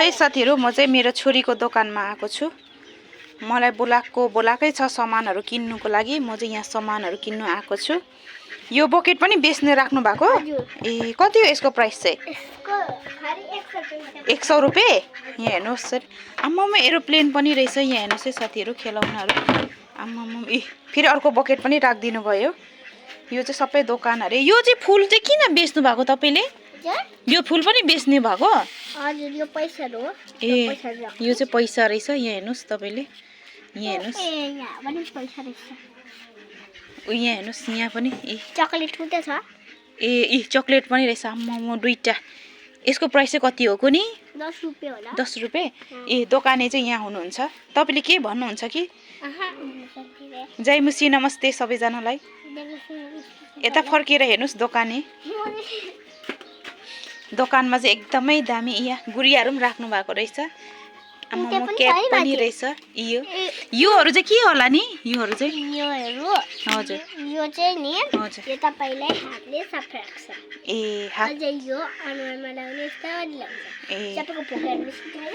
है साथीहरु, म चाहिँ मेरो छोरीको दोकानमा आएको छु। मलाई बोलाकै छ सामानहरु किन्नुको लागि। म चाहिँ यहाँ सामानहरु किन्नु आएको छु। यो बकेट पनि बेच्ने राख्नु भएको? ए कति हो यसको प्राइस चाहिँ? यसको खाली 100 रुपैयाँ। यहाँ हेर्नुस् सर, आम्मामा एरोप्लेन पनि रहेछ। यहाँ हेर्नुस् है साथीहरु, खेलौनाहरु। आम्मामा, ए फेरि अर्को बकेट पनि राखिदिनु भयो। यो चाहिँ सबै दोकानहरु। यो चाहिँ फुल चाहिँ किन बेच्नु भएको तपाईले? यो फुल पनि बेच्ने भएको? हजुर, यो पैसा हो। ए यो चाहिँ पैसा रहेछ। यहाँ हेर्नुस् तपाईले, यहाँ हेर्नुस्। यहाँ पनि पैसा रहेछ। ओ यहाँ हेर्नुस्, यहाँ पनि ए चकलेट मात्रै छ। ए चकलेट पनि रहेछ। आम्मामा, दुईटा। यसको प्राइस चाहिँ कति हो कुनी? 10 रुपैयाँ होला। 10 रुपैयाँ। ए दोकाने चाहिँ यहाँ हुनुहुन्छ। तपाईले के भन्नुहुन्छ कि? जयमुसी नमस्ते सबैजनालाई। यता फर्केर हेर्नुस् दोकाने। दोकानमा चाहिँ एकदमै दामी यहाँ गुडियाहरु पनि राख्नु भएको रहेछ। आम्मामा, क्याप पनि रहेछ। योहरु चाहिँ के होला नि? योहरु चाहिँ हजुर, यो चाहिँ नि हजुर, यो तपाईले हातले सफा राख्छ। ए हात अझै यो अनुहारमा लगाउने स्टाइल लाग्छ। ए सबैको पोकेट मिसिन्छ हैन?